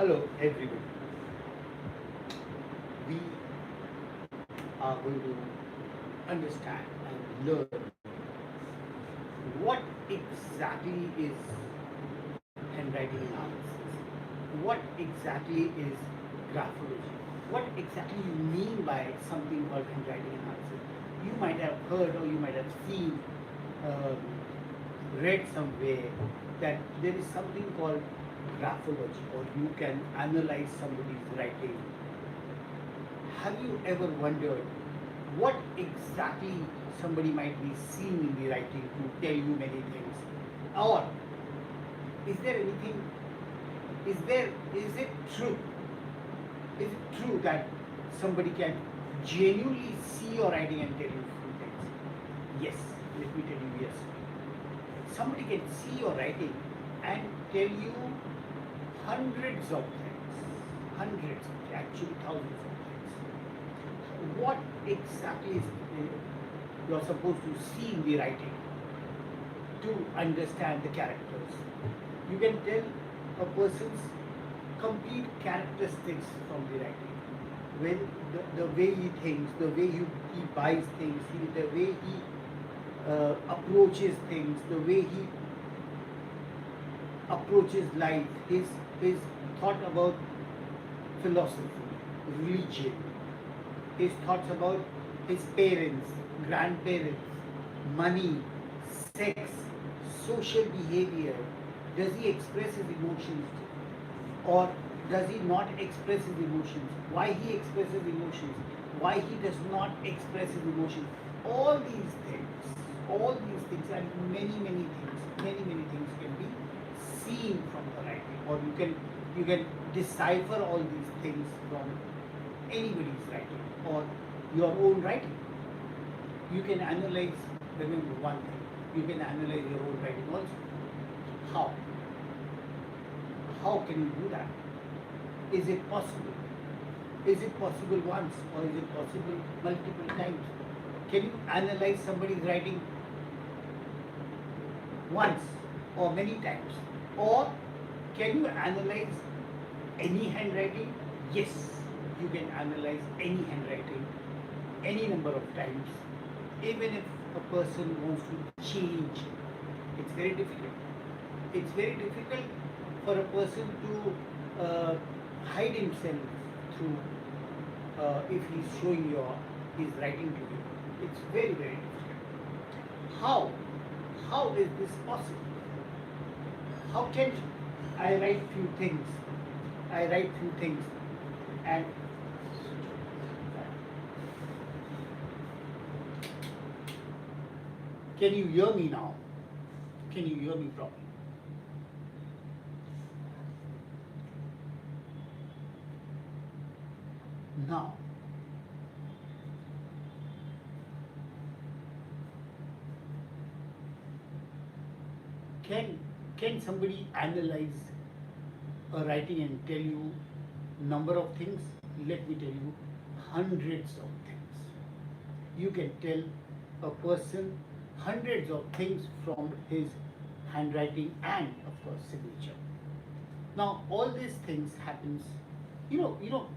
Hello everyone. We are going to understand and learn what exactly is handwriting analysis, what exactly is graphology, what exactly you mean by something called handwriting analysis. You might have heard or you might have seen, um, read somewhere that there is something called graphology, or you can analyze somebody's writing. Have you ever wondered what exactly somebody might be seeing in the writing to tell you many things? Or is there anything, is it true? Is it true that somebody can genuinely see your writing and tell you few things? Yes, let me tell you yes. Somebody can see your writing and tell you hundreds of things, hundreds, actually thousands of things. What exactly is you are supposed to see in the writing to understand the characters? You can tell a person's complete characteristics from the writing. When the way he thinks, the way he buys things, the way he approaches things, the way he approaches life, his thought about philosophy, religion, his thoughts about his parents, grandparents, money, sex, social behavior. Does he express his emotions or does he not express his emotions? Why he expresses emotions? Why he does not express his emotions? All these things and many things can be seen from the writing, or you can decipher all these things from anybody's writing or your own writing. You can analyze, remember one thing, you can analyze your own writing also. How? How can you do that? Is it possible? Is it possible once or is it possible multiple times? Can you analyze somebody's writing once or many times? Or can you analyze any handwriting? Yes, you can analyze any handwriting any number of times. Even if a person wants to change, it's very difficult. It's very difficult for a person to hide himself through if he's showing his writing to you. It's very difficult. How? How is this possible? How can I write few things? I write few things and can you hear me now? Can you hear me properly? Now, can somebody analyze a writing and tell you number of things? Let me tell you hundreds of things. You can tell a person hundreds of things from his handwriting and of course signature. Now all these things happens, you know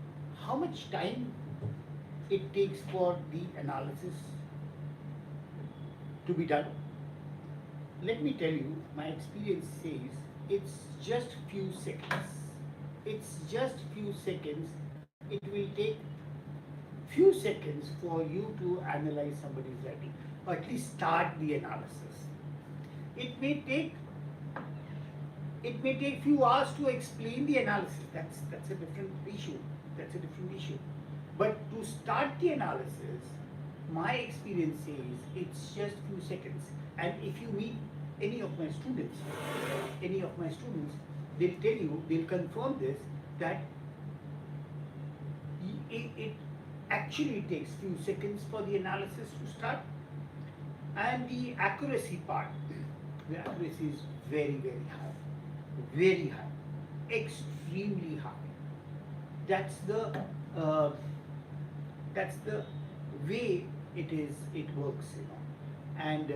how much time it takes for the analysis to be done. Let me tell you, my experience says it's just few seconds. It's just few seconds. It will take few seconds for you to analyze somebody's writing, or at least start the analysis. It may take few hours to explain the analysis. That's a different issue. That's a different issue. But to start the analysis, my experience says it's just few seconds. And if you meet any of my students, they'll tell you, they'll confirm this, that it actually takes few seconds for the analysis to start. And the accuracy part, the accuracy is very high, extremely high. That's the way it works, And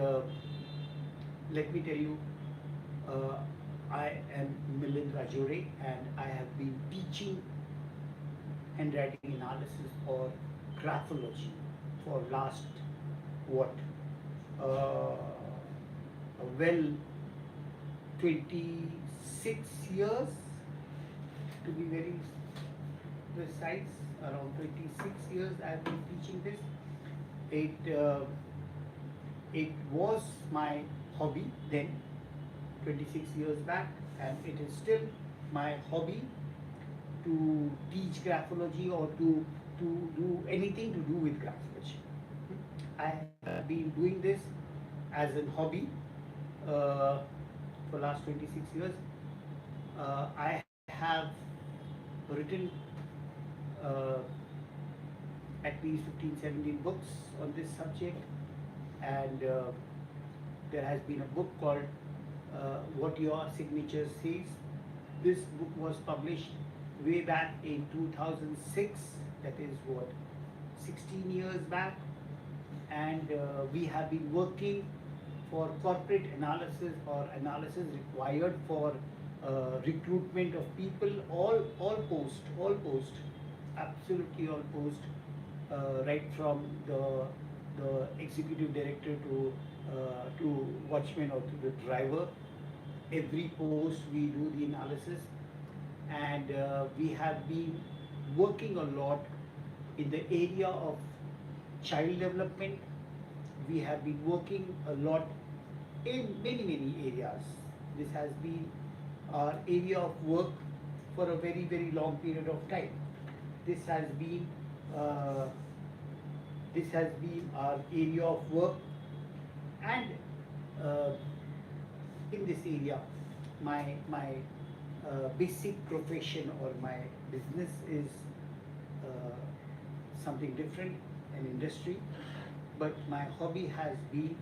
let me tell you, I am Milind Rajore and I have been teaching handwriting analysis or graphology for last what well 26 years to be very precise, around 26 years I have been teaching this. It was my hobby then, 26 years back, and it is still my hobby to teach graphology or to do anything to do with graphology. I have been doing this as a hobby uh, for last 26 years. I have written uh, at least 15, 17 books on this subject, and there has been a book called What Your Signature Says. This book was published way back in 2006, that is what, 16 years back, and we have been working for corporate analysis or analysis required for recruitment of people, all post, absolutely all post, right from the executive director to watchman or to the driver. Every post we do the analysis, and we have been working a lot in the area of child development. We have been working a lot in many areas. This has been our area of work for a very long period of time. This has been uh, this has been our area of work, and uh, in this area, my basic profession or my business is uh, something different, an industry, but my hobby has been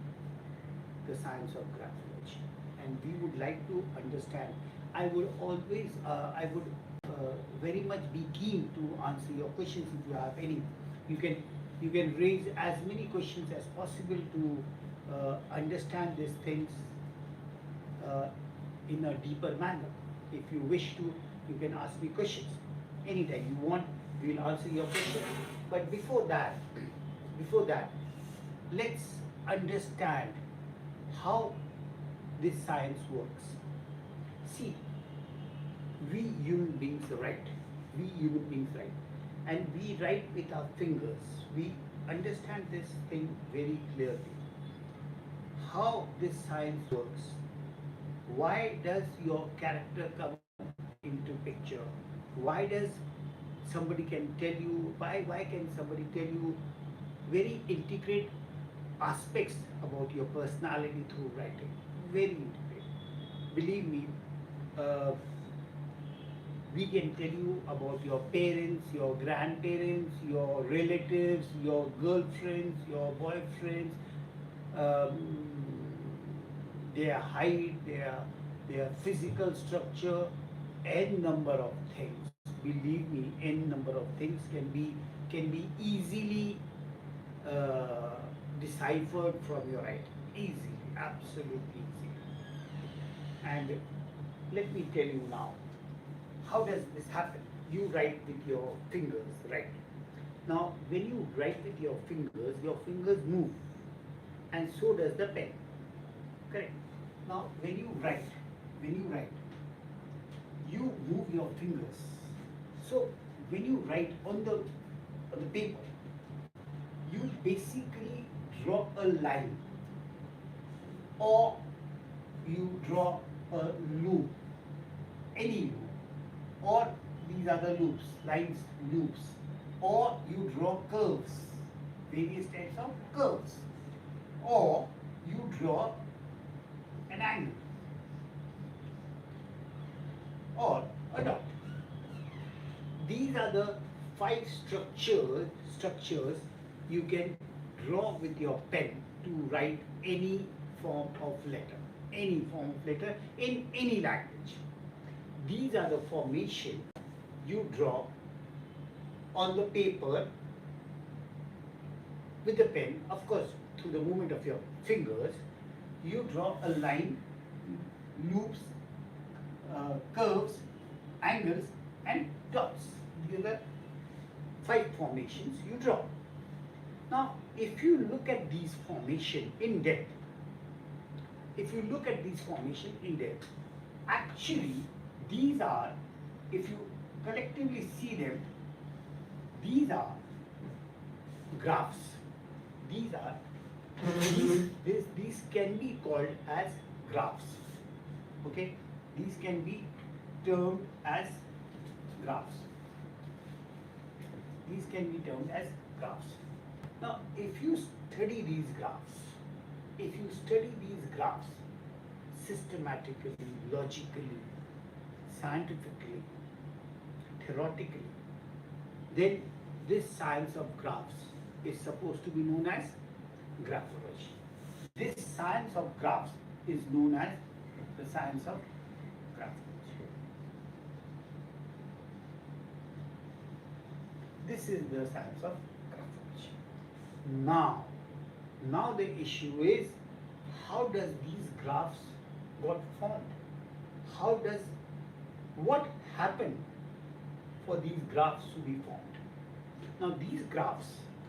the science of graphology, and we would like to understand. I would very much be keen to answer your questions if you have any. You can you can raise as many questions as possible to understand these things uh, in a deeper manner. If you wish to, you can ask me questions anytime you want. We will answer your questions. But before that, let's understand how this science works. See, we human beings write. We human beings write. And we write with our fingers. We understand this thing very clearly. How this science works. Why does your character come into picture? Why does somebody can tell you, why can somebody tell you very intricate aspects about your personality through writing? Very intricate. Believe me, uh, we can tell you about your parents, your grandparents, your relatives, your girlfriends, your boyfriends, um, their height, their physical structure, n number of things. Believe me, n number of things can be easily uh, deciphered from your writing. Easily, absolutely easily. And let me tell you now, how does this happen? You write with your fingers, right? Now, when you write with your fingers move, and so does the pen. Correct. Now, when you write, you move your fingers. So, when you write on the paper, you basically draw a line, or you draw a loop, any loop, or these are the loops, lines, loops, or you draw curves, various types of curves, or you draw an angle or a dot. These are the five structures you can draw with your pen to write any form of letter, in any language. These are the formation you draw on the paper with the pen. Of course, through the movement of your fingers, you draw a line, loops, curves, angles, and dots. These are the 5 formations you draw. Now, if you look at these formation in depth, actually these are, if you collectively see them, these are graphs. These can be called as graphs. Okay, these can be termed as graphs. Now, if you study these graphs, systematically, logically, scientifically, theoretically, then this science of graphs is supposed to be known as graphology. This science of graphs is known as the science of graphology. This is the science of graphology. Now the issue is, how does these graphs got formed? What happened for these graphs to be formed? Now these graphs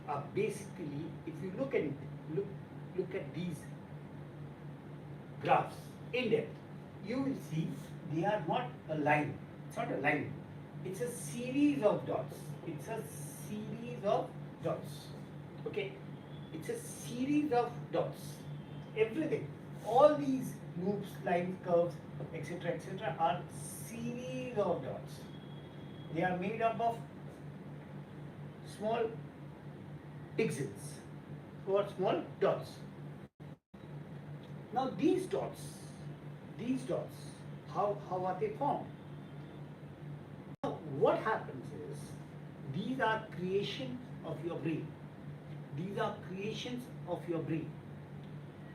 are basically, if you look at these graphs in depth, you will see they are not a line. It's not a line. It's a series of dots. Okay? It's a series of dots. Everything, all these loops, lines, curves, etc., are series of dots. They are made up of small pixels or small dots. Now these dots, how are they formed? Now what happens is, these are creations of your brain.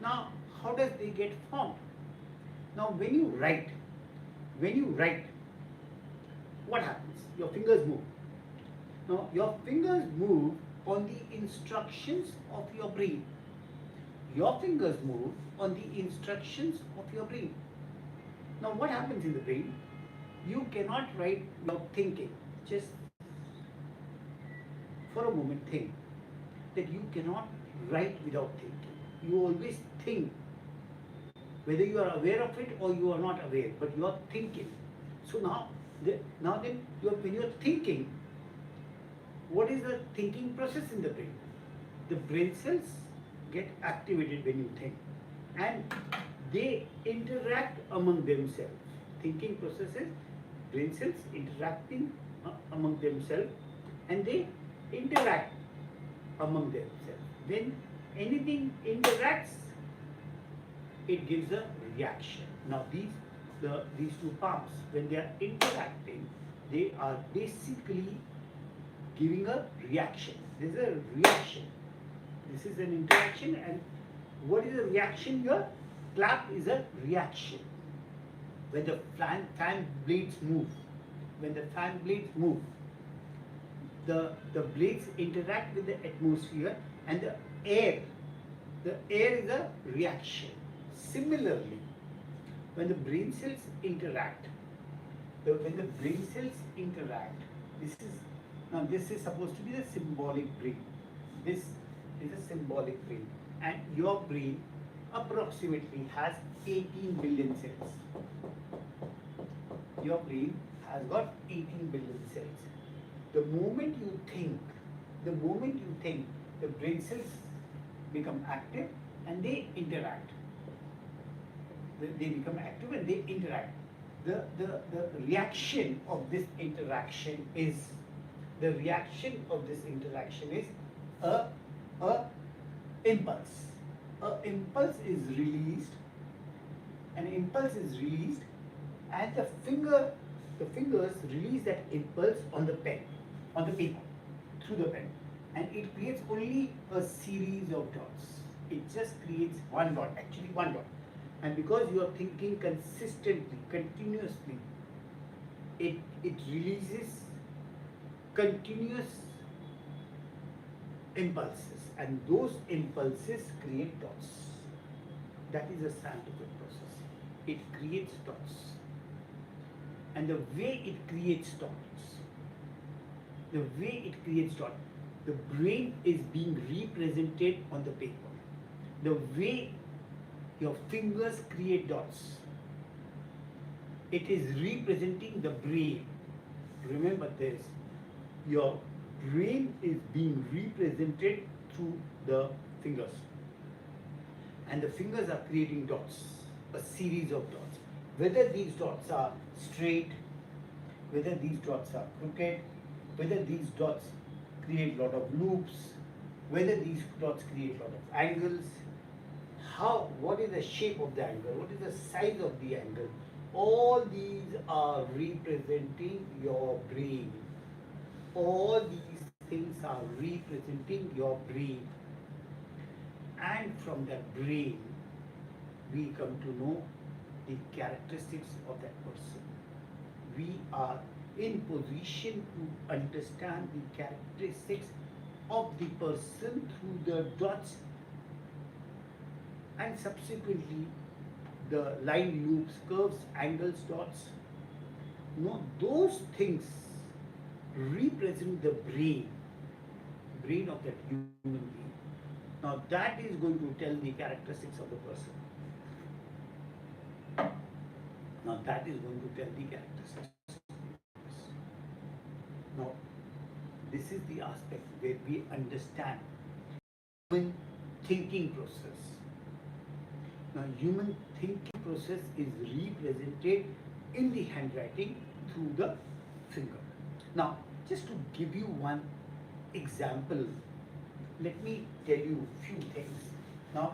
Now how does they get formed? Now when you write, what happens? Your fingers move. Now your fingers move on the instructions of your brain. Now what happens in the brain? You cannot write without thinking. Just for a moment think that you cannot write without thinking. You always think, whether you are aware of it or you are not aware, but you are thinking. So when you are thinking, what is the thinking process in the brain? The brain cells get activated when you think, and they interact among themselves. Thinking processes, brain cells interacting among themselves, and they interact among themselves. When anything interacts, it gives a reaction. Now these two palms, when they are interacting, they are basically giving a reaction. This is a reaction. This is an interaction, and what is a reaction here? Clap is a reaction. When the fan blades move, the blades interact with the atmosphere, and the air is a reaction. Similarly, when the brain cells interact, this is supposed to be the symbolic brain. This is a symbolic brain, and your brain approximately has 18 billion cells. Your brain has got 18 billion cells. The moment you think, the brain cells become active and they interact. They become active and they interact. The reaction of this interaction is a impulse. An impulse is released, and the fingers release that impulse on the paper, through the pen, and it creates only a series of dots. It just creates one dot, and because you are thinking consistently, continuously, it releases continuous impulses, and those impulses create dots. That is a scientific process. It creates dots. and the way it creates thoughts. The way it creates thought. The brain is being represented on the paper. The way your fingers create dots, it is representing the brain. Remember this, your brain is being represented through the fingers, and the fingers are creating dots, a series of dots. Whether these dots are straight, whether these dots are crooked, whether these dots create a lot of loops, whether these dots create a lot of angles, what is the shape of the angle, what is the size of the angle, all these are representing your brain. All these things are representing your brain. And from that brain, we come to know the characteristics of that person. We are in position to understand the characteristics of the person through the dots and subsequently the line, loops, curves, angles, dots. No, those things represent the brain of that human being. Now that is going to tell the characteristics of the person. Now that is going to tell the characteristics. Now this is the aspect where we understand human thinking process. Now human thinking process is represented in the handwriting through the finger. Now just to give you one example, let me tell you a few things. Now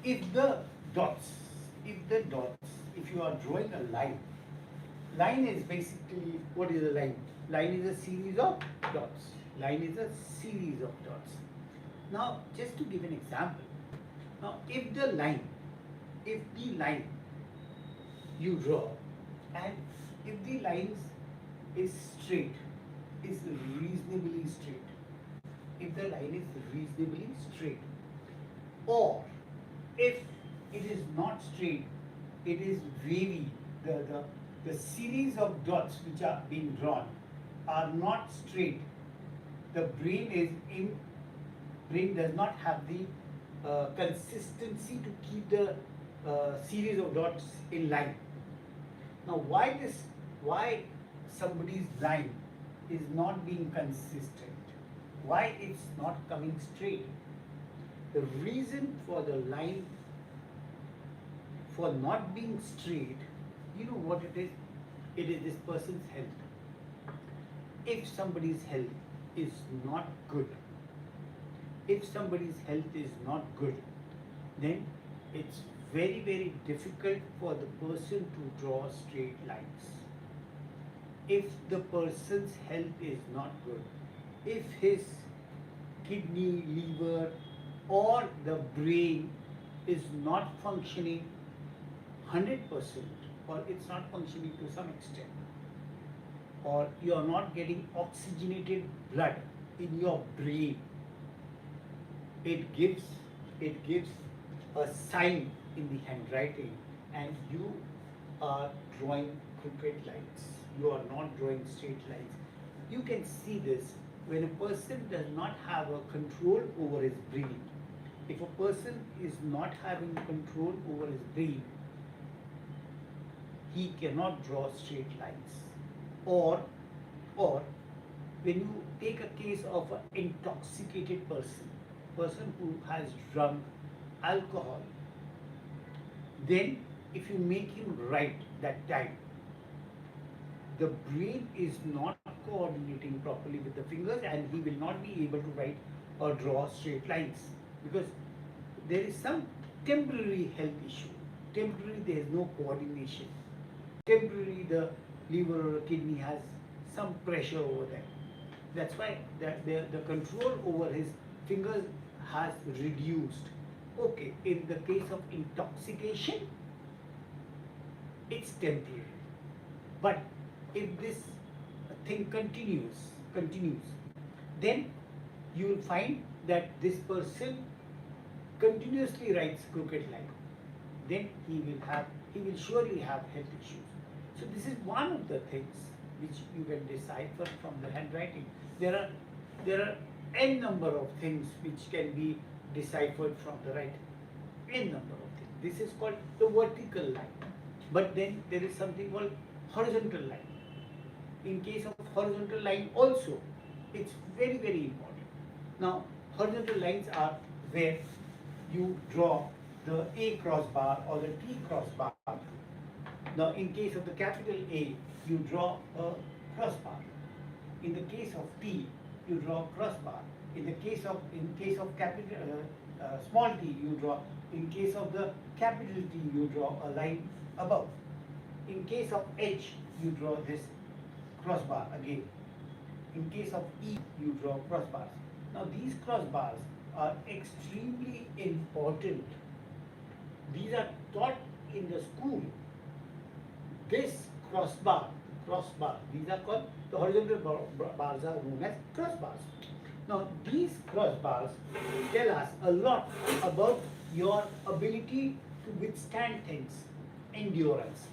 if the dots, if you are drawing a line is basically, what is a line? Line is a series of dots. Line is a series of dots. Now just to give an example, now if the line you draw, and if the lines is straight, is reasonably straight, if the line is reasonably straight, or if it is not straight, it is wavy, the series of dots which are being drawn are not straight, the brain does not have the consistency to keep the series of dots in line. Now why somebody's line is not being consistent? Why it's not coming straight? The reason for the line for not being straight, you know what it is? It is this person's health. If somebody's health is not good, then it's very, very difficult for the person to draw straight lines. If the person's health is not good, if his kidney, liver, or the brain is not functioning 100%, or it's not functioning to some extent, or you are not getting oxygenated blood in your brain, it gives a sign in the handwriting, and you are drawing crooked lines. You are not drawing straight lines. You can see this when a person does not have a control over his brain. If a person is not having control over his brain, he cannot draw straight lines. Or when you take a case of an intoxicated person who has drunk alcohol, then if you make him write that time, the brain is not coordinating properly with the fingers, and he will not be able to write or draw straight lines, because there is some temporary health issue. Temporary, there is no coordination. Temporary, the liver or kidney has some pressure over there. That's why the control over his fingers has reduced. Okay, in the case of intoxication, it's temporary. But if this thing continues, then you will find that this person continuously writes crooked line. Then he will have he will surely have health issues. So this is one of the things which you can decipher from the handwriting. There are n number of things which can be deciphered from the writing. N number of things. This is called the vertical line. But then there is something called horizontal line. In case of horizontal line also, it's very, very important. Now, horizontal lines are where you draw the A crossbar or the T crossbar. Now, in case of the capital A, you draw a crossbar. In the case of T, you draw a crossbar. In case of capital small t, you draw. In case of the capital T, you draw a line above. In case of H, you draw this crossbar again. In case of E, you draw crossbars. Now these crossbars are extremely important. These are taught in the school. This crossbar, these are called, the horizontal bars are known as crossbars. Now these crossbars tell us a lot about your ability to withstand things, endurance.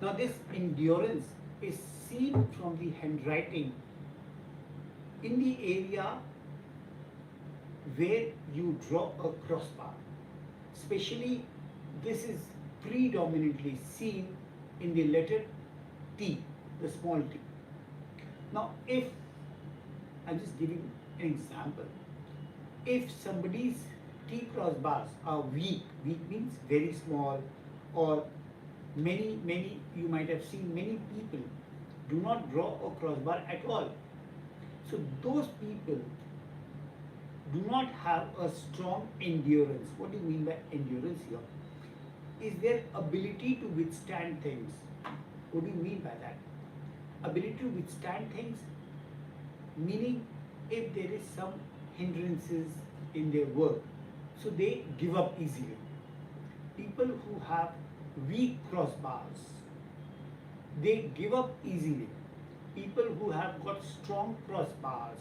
Now this endurance is seen from the handwriting in the area where you draw a crossbar. Especially this is predominantly seen in the letter T, the small t. Now if, I'm just giving an example, if somebody's T crossbars are weak means very small, or many, you might have seen many people do not draw a crossbar at all. So those people do not have a strong endurance. What do you mean by endurance here? Is their ability to withstand things. What do you mean by that? Ability to withstand things, meaning if there is some hindrances in their work, so they give up easily. People who have weak crossbars, they give up easily. People who have got strong crossbars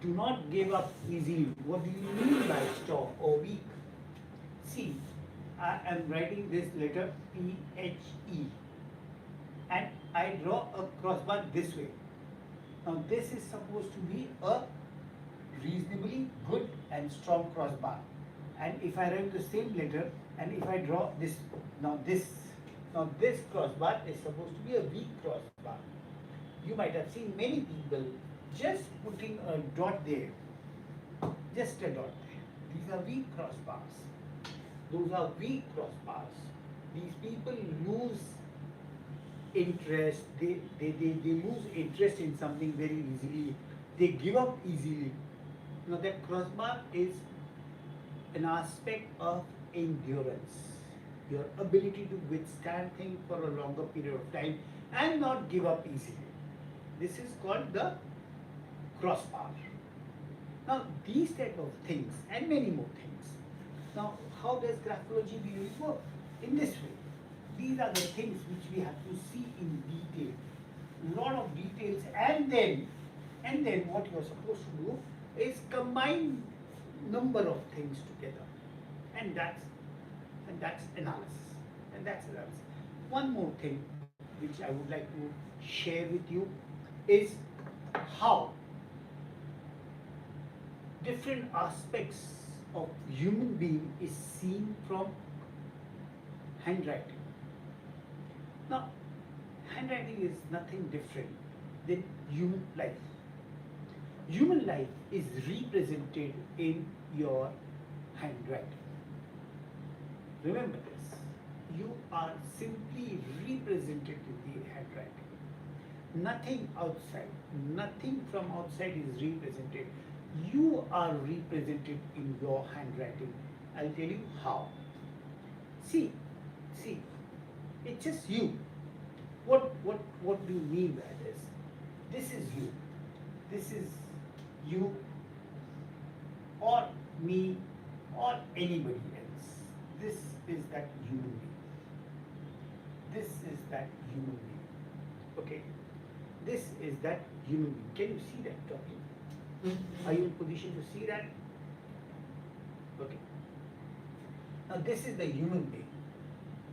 do not give up easily. What do you mean by strong or weak? See, I am writing this letter P-H-E and I draw a crossbar this way. Now this is supposed to be a reasonably good and strong crossbar. And if I write the same letter and if I draw this, now this crossbar is supposed to be a weak crossbar. You might have seen many people just putting a dot there, just a dot there. These are weak crossbars. Those are weak crossbars. These people lose interest, they lose interest in something very easily. They give up easily. Now that crossbar is an aspect of endurance. Your ability to withstand things for a longer period of time and not give up easily. This is called the crossbar. Now these type of things and many more things. Now how does graphology really work? In this way. These are the things which we have to see in detail. A lot of details, and then what you are supposed to do is combine number of things together. And that's analysis. And that's analysis. One more thing which I would like to share with you is how different aspects of human being is seen from handwriting. Now, handwriting is nothing different than human life. Human life is represented in your handwriting. Remember this. You are simply represented in the handwriting. Nothing outside, nothing from outside is represented. You are represented in your handwriting. I'll tell you how. See, it's just you. What do you mean by this? This is you. This is you or me or anybody else. This is that human being. This is that human being. Okay? This is that human being. Can you see that talking? Are you in position to see that? Okay. Now this is the human being.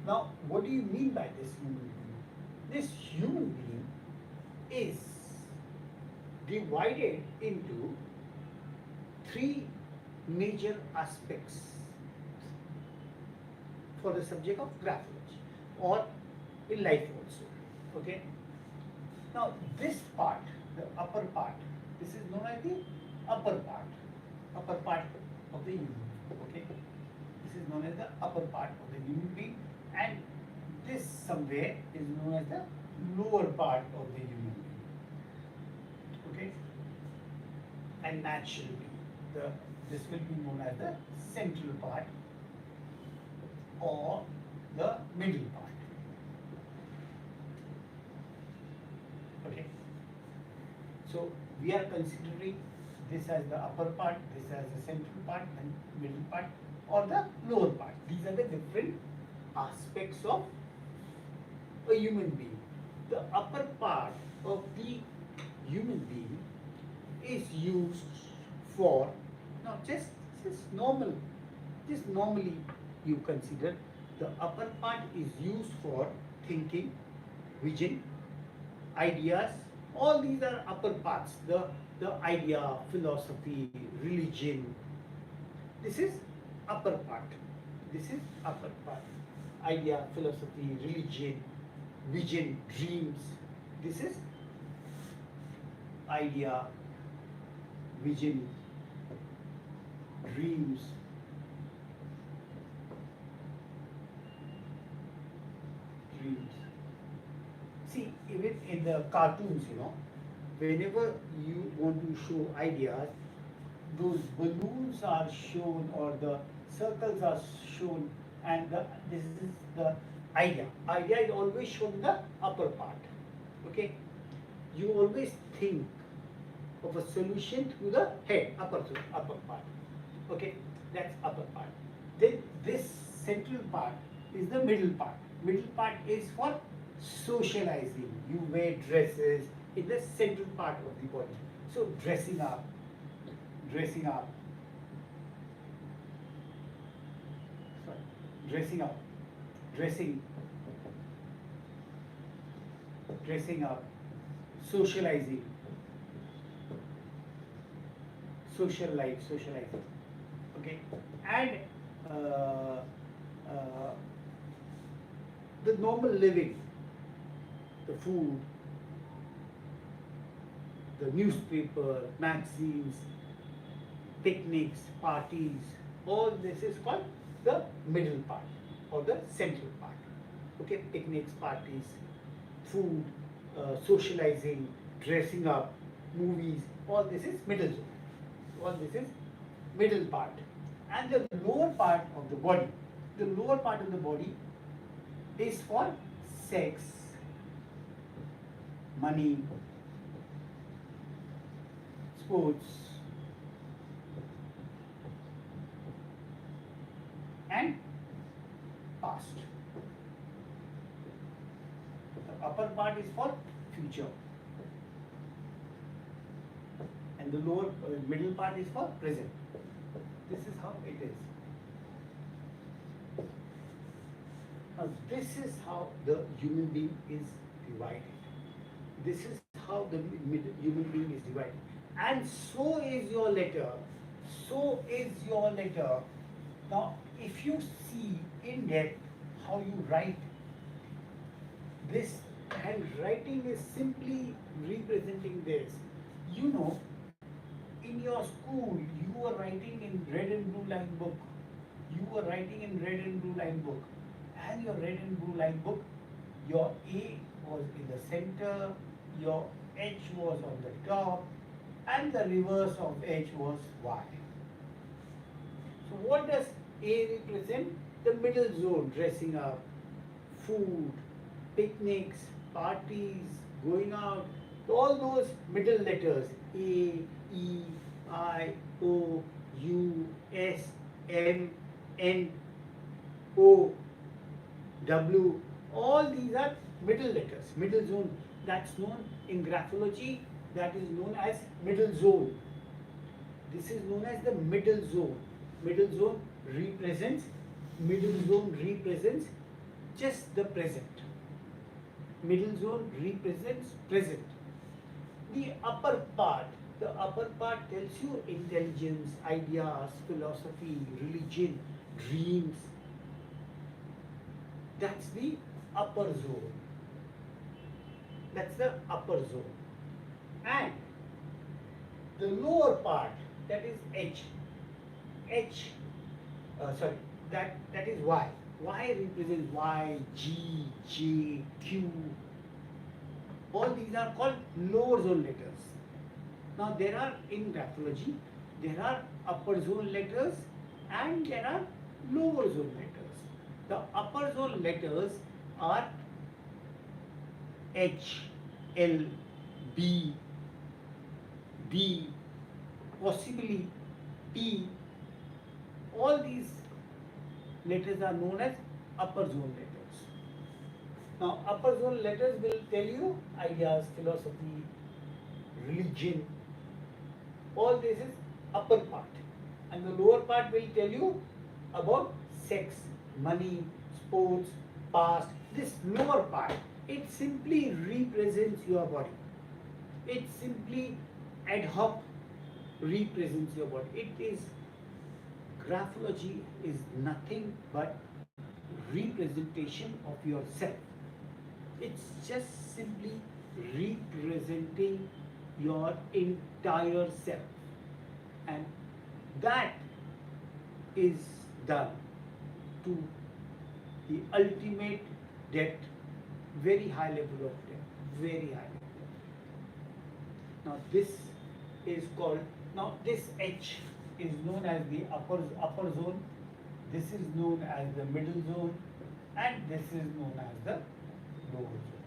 Now what do you mean by this human being? This human being is divided into three major aspects for the subject of graphology or in life also. Okay. Now this part, the upper part, this is known as the upper part of the human. Okay. This is known as the upper part of the human being, and this somewhere is known as the lower part of the human being. Okay. And naturally, this will be known as the central part or the middle part. Okay. So we are considering this as the upper part, this as the central part, and middle part or the lower part. These are the different aspects of a human being. The upper part of the human being is used for, now just normally you consider the upper part is used for thinking, vision, ideas. All these are upper parts. The idea, philosophy, religion. This is upper part. This is upper part. Idea, philosophy, religion, vision, dreams. This is idea, vision, dreams. See, even in the cartoons, whenever you want to show ideas, those balloons are shown or the circles are shown, and this is the idea. Idea is always shown in the upper part. Okay, you always think of a solution through the head, upper part. Okay, that's upper part. Then this central part is the middle part. Middle part is for socializing. You wear dresses in the central part of the body. So dressing up, dressing up, dressing up, socializing, social life, socializing. Okay, and the normal living, the food, the newspaper, magazines, picnics, parties, all this is called the middle part or the central part. Okay, picnics, parties, food, socializing, dressing up, movies, all this is middle zone. All this is middle part. And the lower part of the body, the lower part of the body is for sex, money, sports, and past. The upper part is for future, and the lower middle part is for present. This is how it is. Now this is how the human being is divided. This is how the human being is divided. And so is your letter. So is your letter. Now if you see in depth how you write, this handwriting is simply representing this. In your school, you were writing in red and blue line book. You were writing in red and blue line book. And your red and blue line book, your A was in the center, your H was on the top, and the reverse of H was Y. So what does A represent? The middle zone, dressing up, food, picnics, parties, going out, all those middle letters, A, E, I, O, U, S, M, N, O, W, all these are middle letters, middle zone. That's known in graphology, that is known as middle zone. This is known as the middle zone. Middle zone represents Middle zone represents just the present. Middle zone represents present. The upper part tells you intelligence, ideas, philosophy, religion, dreams. That's the upper zone. That's the upper zone. And the lower part, that is H. H, sorry, that is Y. Y represents Y, G, J, Q. All these are called lower zone letters. Now there are, in graphology, there are upper zone letters and there are lower zone letters. The upper zone letters are H, L, B, D, possibly P. All these letters are known as upper zone letters. Now upper zone letters will tell you ideas, philosophy, religion. All this is upper part. And the lower part will tell you about sex, money, sports, past. This lower part, it simply represents your body. It simply ad hoc represents your body. It is, graphology is nothing but representation of yourself. It's just simply representing your entire self, and that is done to the ultimate depth, very high level of depth, very high level of depth. Now this is called, now this H is known as the upper zone, this is known as the middle zone, and this is known as the lower zone.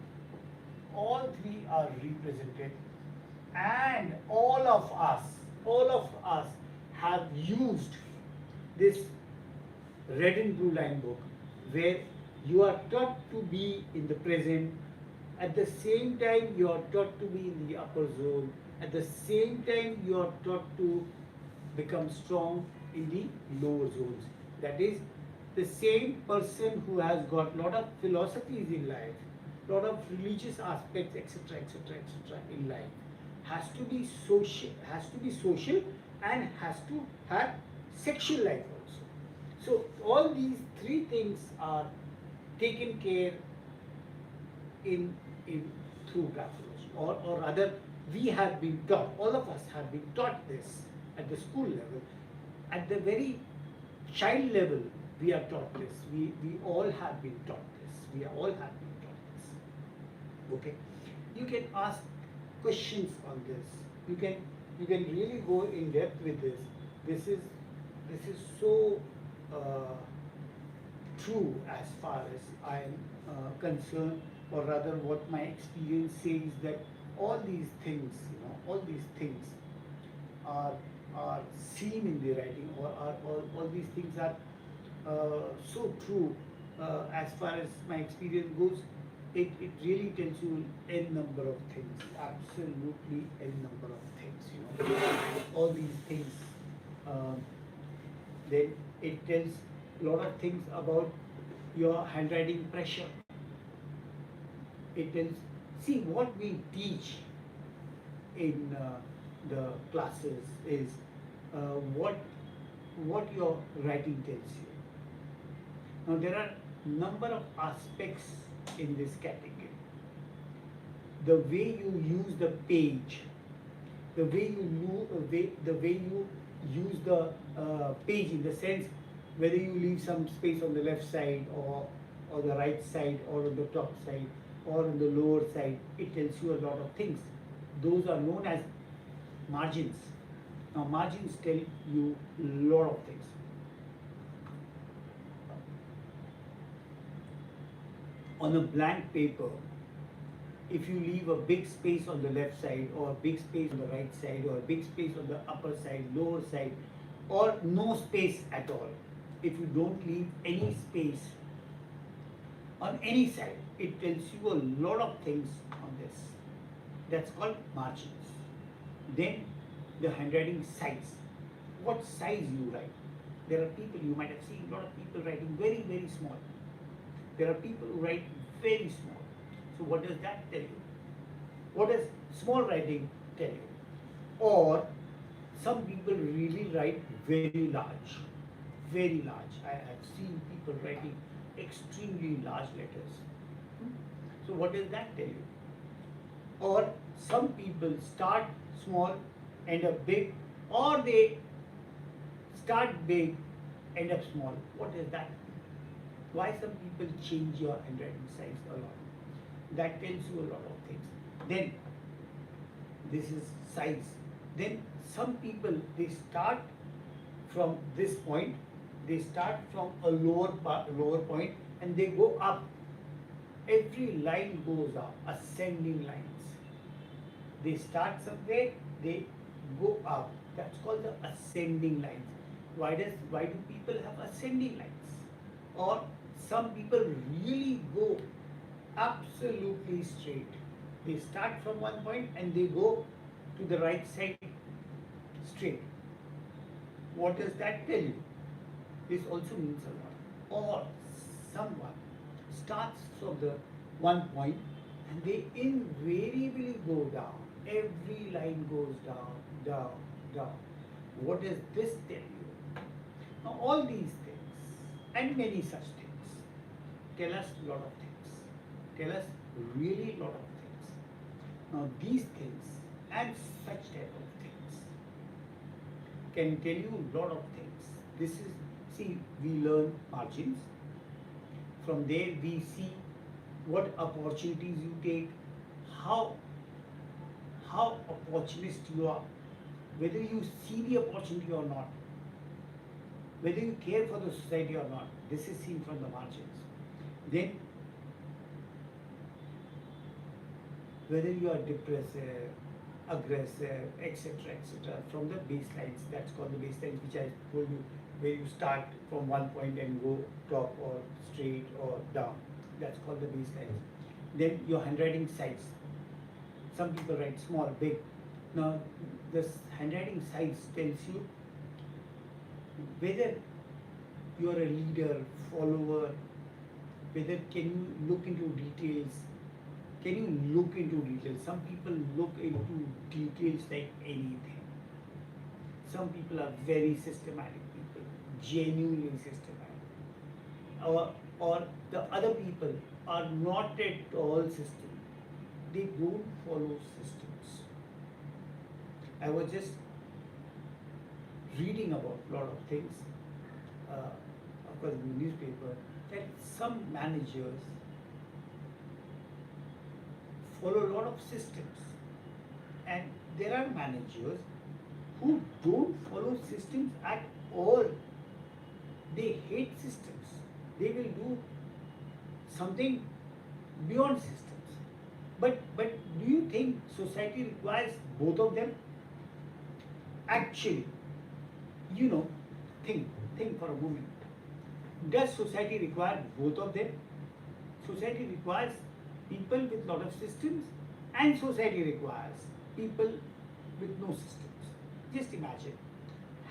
All three are represented, and all of us have used this red and blue line book, where you are taught to be in the present, at the same time you are taught to be in the upper zone, at the same time you are taught to become strong in the lower zones. That is, the same person who has got lot of philosophies in life, lot of religious aspects, etc., etc., etc. in life, has to be social, and has to have sexual life also. So all these three things are taken care in through graphology, or rather we have been taught, all of us have been taught this at the school level, at the very child level we are taught this, we all have been taught this, we all have been taught this. Okay, you can ask questions on this, you can really go in depth with this. This is so true as far as I am concerned, or rather what my experience says, that all these things, all these things are seen in the writing, or all these things are so true as far as my experience goes. It really tells you n number of things, absolutely n number of things, all these things. Then it tells a lot of things about your handwriting pressure. It tells, see, what we teach in the classes is what your writing tells you. Now there are number of aspects in this category. The way you use the page, the way you use the page, in the sense whether you leave some space on the left side, or the right side, or on the top side, or on the lower side, it tells you a lot of things. Those are known as margins. Now margins tell you a lot of things. On a blank paper, if you leave a big space on the left side, or a big space on the right side, or a big space on the upper side, lower side, or no space at all, if you don't leave any space on any side, it tells you a lot of things on this. That's called margins. Then the handwriting size. What size you write? There are people, you might have seen a lot of people writing very, very small. There are people who write very small. So what does that tell you? What does small writing tell you? Or some people really write very large, very large. I have seen people writing extremely large letters. Hmm? So what does that tell you? Or some people start small, end up big, or they start big, end up small. What does that mean? Why some people change your handwriting size a lot? That tells you a lot of things. Then this is size. Then some people, they start from this point, they start from a lower point, and they go up. Every line goes up, ascending lines. They start somewhere, they go up. That's called the ascending lines. Why do people have ascending lines? Or some people really go absolutely straight. They start from one point and they go to the right side straight. What does that tell you? This also means a lot. Or someone starts from the one point and they invariably go down. Every line goes down, down, down. What does this tell you? Now all these things and many such things tell us a lot of things. Tell us really a lot of things. Now these things and such type of things can tell you a lot of things. This is, see, we learn margins. From there we see what opportunities you take, how opportunist you are, whether you see the opportunity or not, whether you care for the society or not. This is seen from the margins. Then whether you are depressive, aggressive, etc., from the baselines. That's called the baselines, which I told you, where you start from one point and go top or straight or down. That's called the baselines. Then your handwriting size. Some people write small, big. Now this handwriting size tells you whether you are a leader, follower, whether can you look into details. Can you look into details? Some people look into details like anything. Some people are very systematic people, genuinely systematic. Or the other people are not at all systematic. They don't follow systems. I was just reading about a lot of things, of course in the newspaper, that some managers follow a lot of systems, and there are managers who don't follow systems at all. They hate systems. They will do something beyond systems. But do you think society requires both of them? Actually, think for a moment. Does society require both of them? Society requires people with lot of systems, and society requires people with no systems. Just imagine,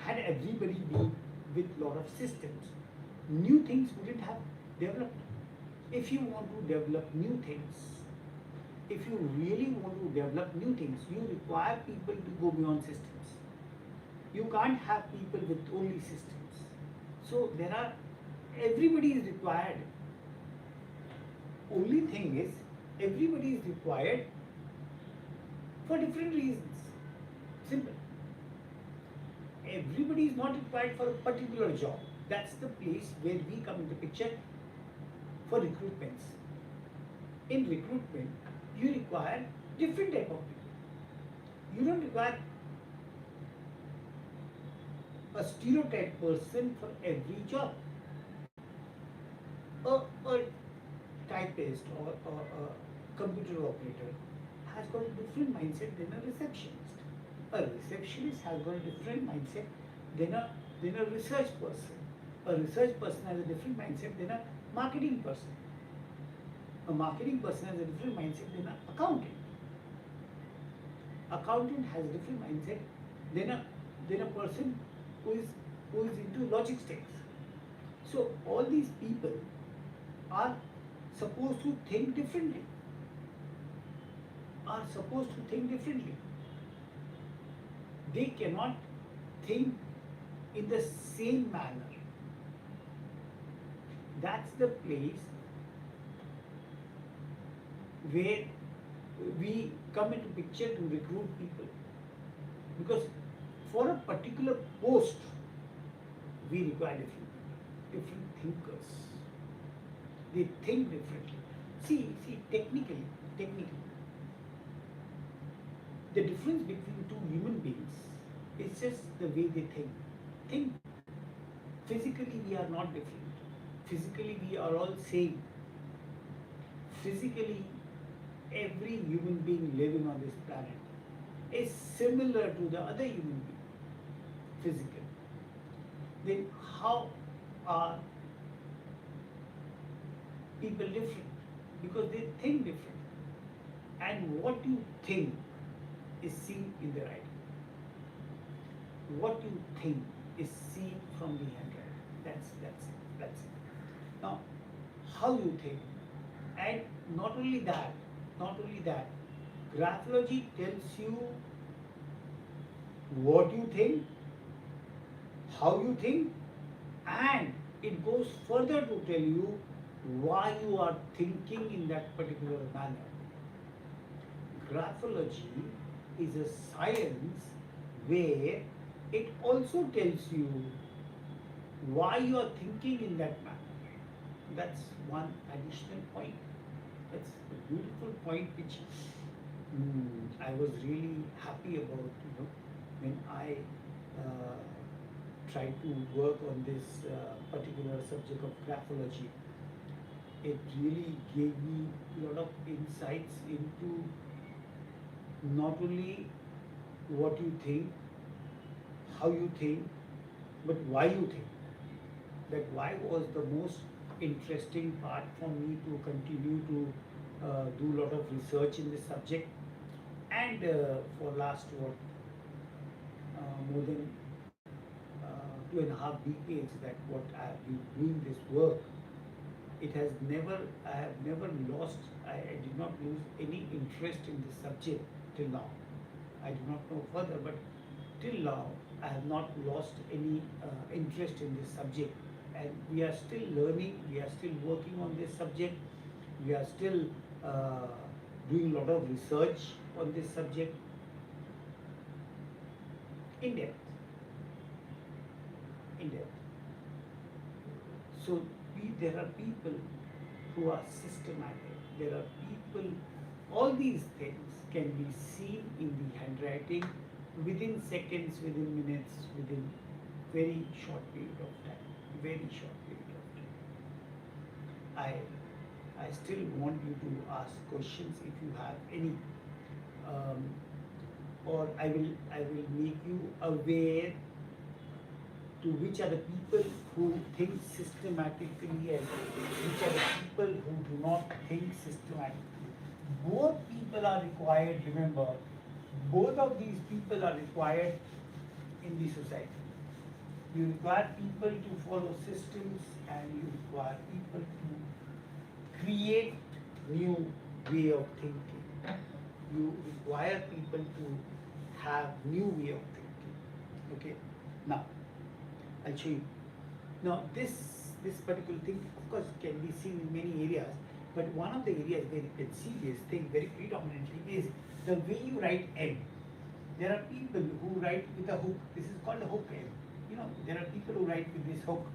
had everybody been with lot of systems, new things wouldn't have developed. If you want to develop new things, if you really want to develop new things, you require people to go beyond systems. You can't have people with only systems. So everybody is required. Only thing is, everybody is required for different reasons. Simple. Everybody is not required for a particular job. That's the place where we come into picture for recruitments. In recruitment, you require different type of people. You don't require a stereotype person for every job. A typist or a computer operator has got a different mindset than a receptionist. A receptionist has got a different mindset than a research person. A research person has a different mindset than a marketing person. A marketing person has a different mindset than an accountant. Accountant has a different mindset than a person who is who is into logistics. So all these people are supposed to think differently, are supposed to think differently. They cannot think in the same manner. That's the place where we come into picture to recruit people. Because for a particular post, we require different thinkers. They think differently. See, technically, the difference between two human beings is just the way they think. Think physically we are not different. Physically we are all same. Physically, every human being living on this planet is similar to the other human being physically. Then how are people different? Because they think different. And what you think is seen in the writing. What you think is seen from the handwriting. That's it. Now, how you think, and not only that, graphology tells you what you think, how you think, and it goes further to tell you why you are thinking in that particular manner. Graphology is a science where it also tells you why you are thinking in that manner. That's one additional point. That's a beautiful point which I was really happy about, when I tried to work on this particular subject of graphology. It really gave me a lot of insights into not only what you think, how you think, but why you think. That why was the most interesting part for me to continue to do a lot of research in this subject. And for last more than 2.5 decades that what I have been doing this work, I have never lost, I did not lose any interest in this subject till now. I do not know further, but till now I have not lost any interest in this subject. And we are still learning, we are still working on this subject, we are still doing a lot of research on this subject in depth. So there are people who are systematic, there are people, all these things can be seen in the handwriting within seconds, within minutes, within very short period of time. I still want you to ask questions if you have any, or I will make you aware to which are the people who think systematically and which are the people who do not think systematically. Both people are required, remember, both of these people are required in the society. You require people to follow systems and you require people to create new way of thinking. You require people to have new way of thinking. Okay? Now, I'll show you. Now, this particular thing, of course, can be seen in many areas, but one of the areas where you can see this thing very predominantly is the way you write M. There are people who write with a hook. This is called a hook M. There are people who write with this hook.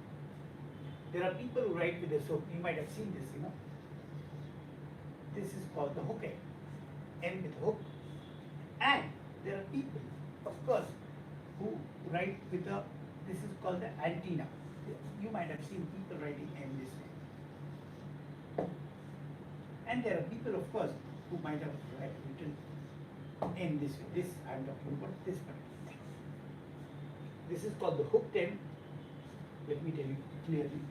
There are people who write with this hook. You might have seen this, This is called the hook M with hook. And there are people, of course, who write with a, this is called the antenna. You might have seen people writing M this way. And there are people, of course, who might have written M this way. This I am talking about this particular thing. This is called the hooked M. Let me tell you clearly.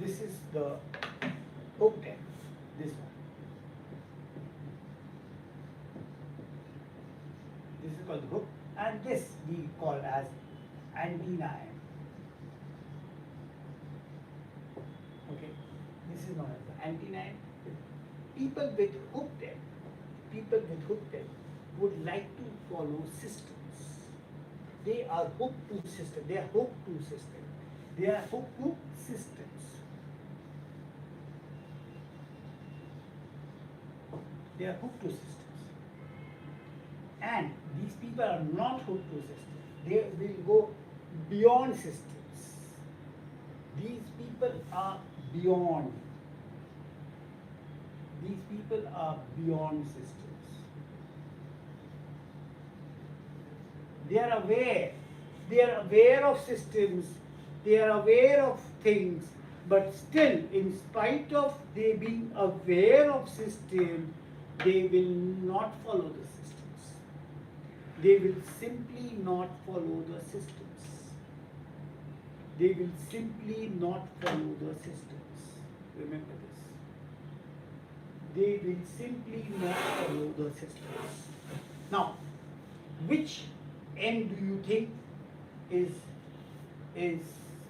This is the hooked M, this one. is called the hook, and this we call as antenna end. Okay, this is known as the antenna end. People with hooked end, people with hooked end would like to follow systems. They are hooked to system. They are hooked to system. They are hooked to systems. They are hooked to systems. And these people are not hooked to systems. They will go beyond systems. These people are beyond. These people are beyond systems. They are aware. They are aware of systems. They are aware of things. But still, in spite of they being aware of system, they will not follow the systems. They will simply not follow the systems. They will simply not follow the systems. Remember this. They will simply not follow the systems. Now, which end do you think is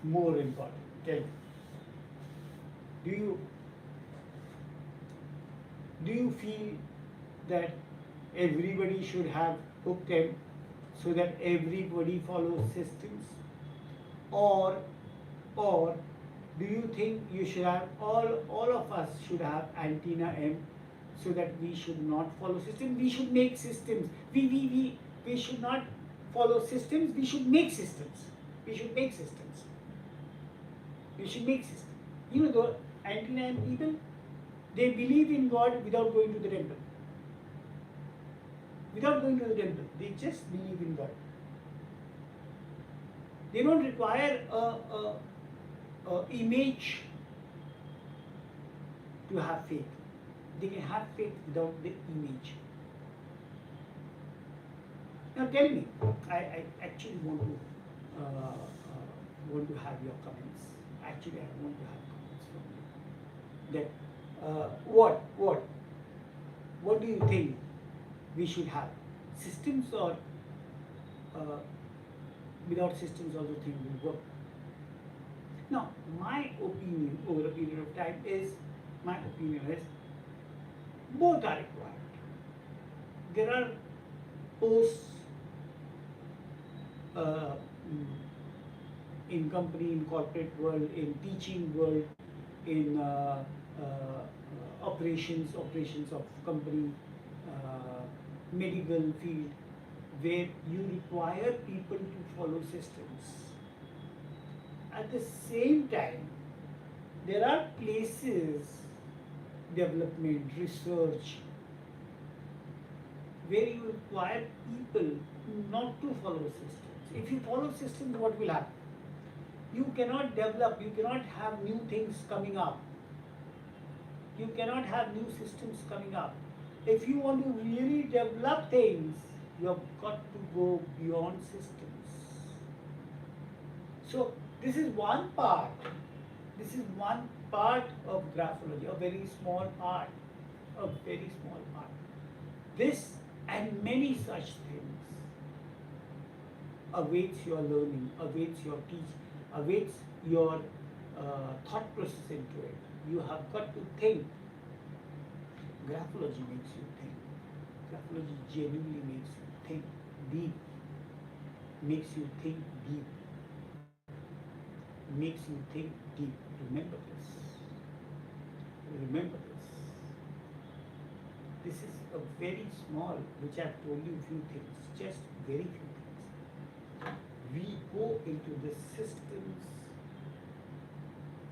more important? Tell me. Do you feel that everybody should have hooked end so that everybody follows systems, or do you think you should have all of us should have antenna M so that we should not follow systems? We should make systems. We should not follow systems. We should make systems. We should make systems. We should make systems. You know, the antenna M people, they believe in God without going to the temple. Without going to the temple, they just believe in God. They don't require a image to have faith. They can have faith without the image. Now tell me, I actually want to have your comments. Actually, I want to have comments from you. That what do you think we should have? Systems, or without systems also things will work? Now, my opinion over a period of time is, both are required. There are posts in company, in corporate world, in teaching world, in operations of company, medical field, where you require people to follow systems. At the same time, there are places, development, research, where you require people not to follow systems. If you follow systems, what will happen? You cannot develop, you cannot have new things coming up. You cannot have new systems coming up. If you want to really develop things, you have got to go beyond systems. So this is one part. This is one part of graphology, a very small part. A very small part. This and many such things awaits your learning, awaits your teaching, awaits your thought process into it. You have got to think. Graphology makes you think. Graphology genuinely makes you think deep. Makes you think deep. Makes you think deep. Remember this. Remember this. This is a very small, which I've told you a few things, just very few things. We go into the systems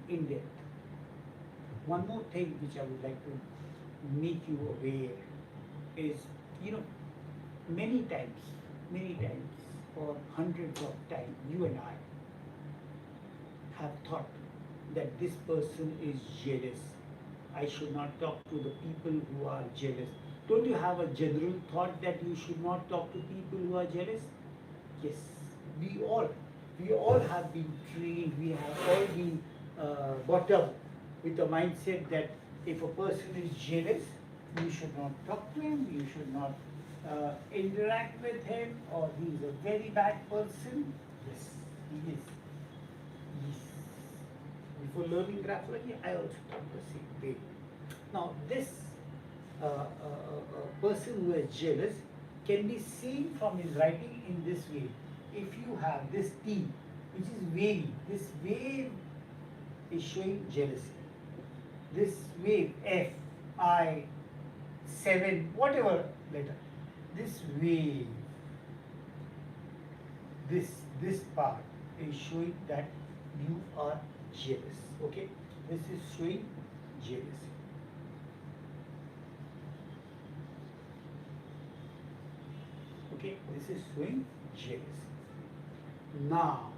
in depth. One more thing which I would like to make you aware is, many times, or hundreds of times, you and I have thought that this person is jealous. I should not talk to the people who are jealous. Don't you have a general thought that you should not talk to people who are jealous? Yes, we all have been trained, we have all been brought up with the mindset that if a person is jealous, you should not talk to him, you should not interact with him, or he is a very bad person? Yes, he is. Yes. Before learning graphology, I also thought the same way. Now, this person who is jealous can be seen from his writing in this way. If you have this T, which is wavy, this wave is showing jealousy. This wave F, I, 7, whatever letter, this wave, this part is showing that you are jealous. Okay, this is showing jealousy. Okay, this is showing jealousy. Now,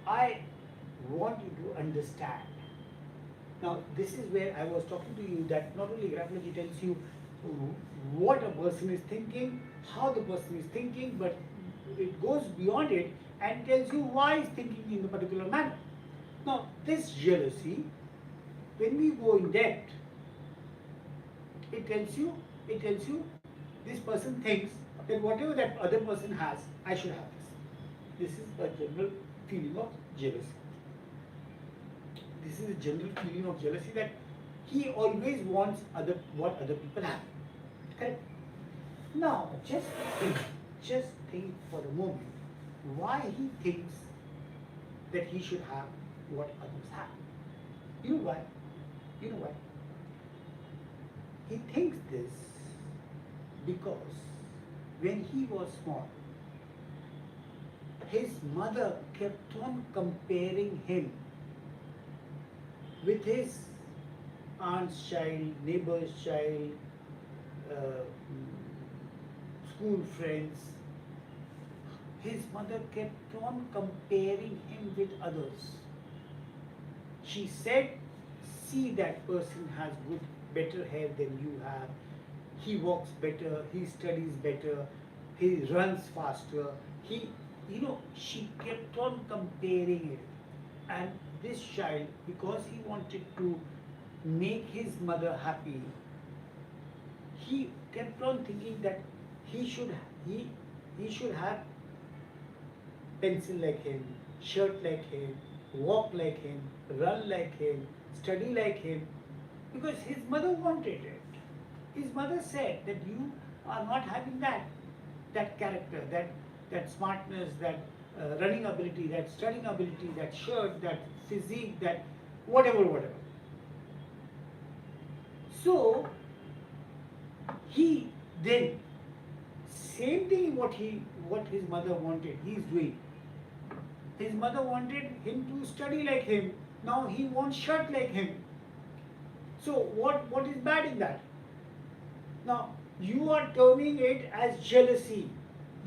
I want you to understand. Now, this is where I was talking to you that not only graphology tells you what a person is thinking, how the person is thinking, but it goes beyond it and tells you why he's thinking in a particular manner. Now, this jealousy, when we go in depth, it tells you this person thinks that whatever that other person has, I should have this. This is a general feeling of jealousy. This is a general feeling of jealousy that he always wants what other people have. Correct? Now, just think for a moment why he thinks that he should have what others have. You know why? You know why? He thinks this because when he was small, his mother kept on comparing him with his aunt's child, neighbor's child, school friends. His mother kept on comparing him with others. She said, see, that person has better hair than you have. He walks better, he studies better, he runs faster. She kept on comparing it. And this child, because he wanted to make his mother happy, he kept on thinking that he should have pencil like him, shirt like him, walk like him, run like him, study like him, because his mother wanted it. His mother said that you are not having that character, that smartness, that running ability, that studying ability, that shirt, that physique, that whatever. So he then, same thing what his mother wanted, he is doing. His mother wanted him to study like him. Now he wants shirt like him. So what is bad in that? Now you are terming it as jealousy.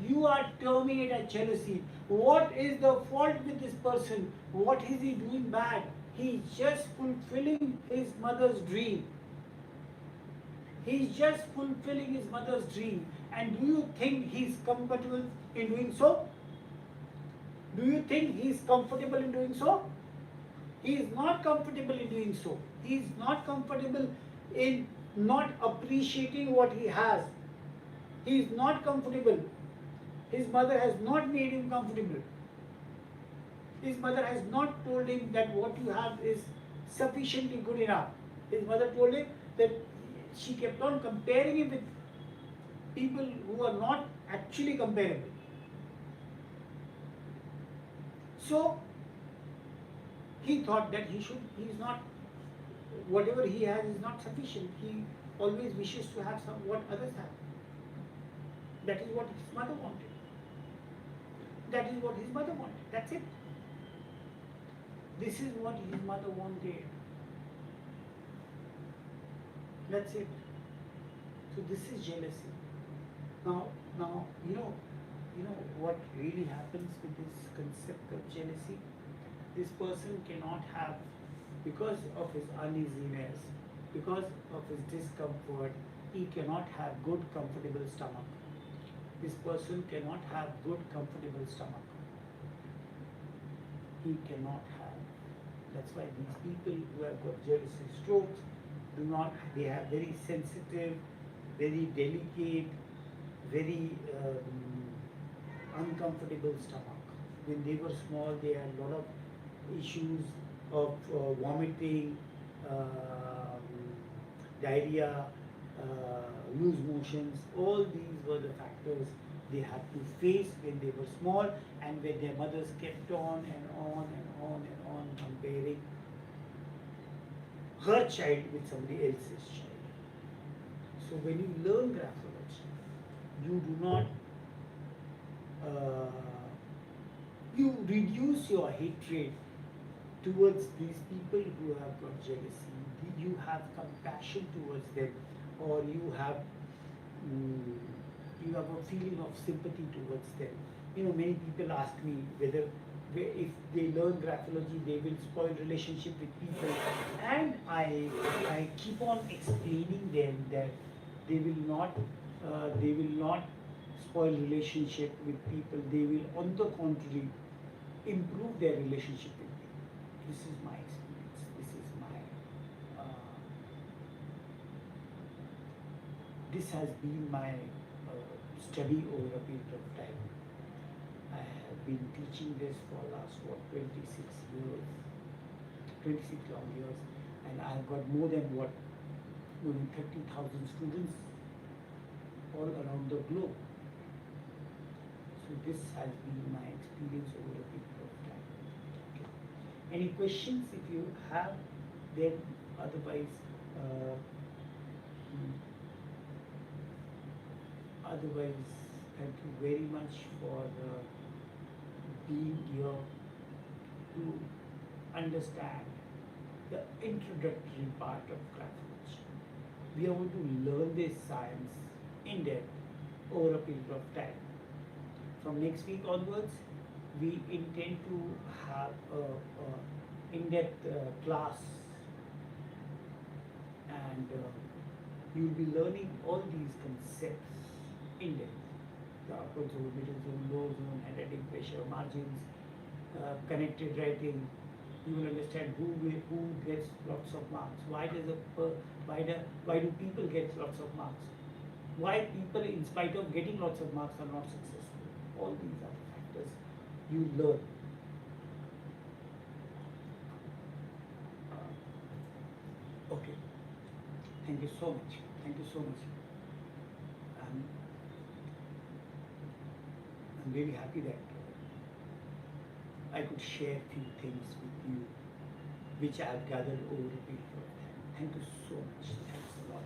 You are terming it as jealousy. What is the fault with this person? What is he doing bad? He is just fulfilling his mother's dream. He is just fulfilling his mother's dream. And do you think he is comfortable in doing so? Do you think he is comfortable in doing so? He is not comfortable in doing so. He is not comfortable in not appreciating what he has. He is not comfortable. His mother has not made him comfortable. His mother has not told him that what you have is sufficiently good enough. His mother told him that she kept on comparing him with people who are not actually comparable. So he thought that he is not, whatever he has is not sufficient. He always wishes to have what others have. That is what his mother wanted. That is what his mother wanted. That's it. This is what his mother wanted. That's it. So this is jealousy. Now you know what really happens with this concept of jealousy? This person cannot have, because of his uneasiness, because of his discomfort, he cannot have good comfortable stomach. This person cannot have good comfortable stomach. He cannot have. That's why these people who have got jealousy strokes they have very sensitive very delicate, very uncomfortable stomach. When they were small, they had a lot of issues of vomiting, um, diarrhea, loose motions. All these were the factors they had to face when they were small, and when their mothers kept on and on and on and on comparing her child with somebody else's child. So when you learn graphology, you do not uh, you reduce your hatred towards these people who have got jealousy. You have compassion towards them, or mm, you have a feeling of sympathy towards them. You know, many people ask me whether if they learn graphology, they will spoil relationship with people, and I keep on explaining them that they will not spoil relationship with people. They will, on the contrary, improve their relationship with people. This is my experience. This has been my study over a period of time. I have been teaching this for last 26 years, 26 long years, and I have got more than 30,000 students all around the globe. So this has been my experience over a period of time. Okay. Any questions if you have? Then otherwise, uh, mm, otherwise, thank you very much for being here to understand the introductory part of graphology. We are going to learn this science in depth over a period of time. From next week onwards, we intend to have a in-depth class, and you will be learning all these concepts in depth. The upper zone, middle zone, lower zone, handwriting, pressure, margins, connected writing. You will understand who gets lots of marks. Why do people get lots of marks? Why people, in spite of getting lots of marks, are not successful? All these are the factors you learn. Okay. Thank you so much. Thank you so much. Um, I'm very happy that I could share few things with you which I have gathered over a period of time. Thank you so much. Thanks a lot.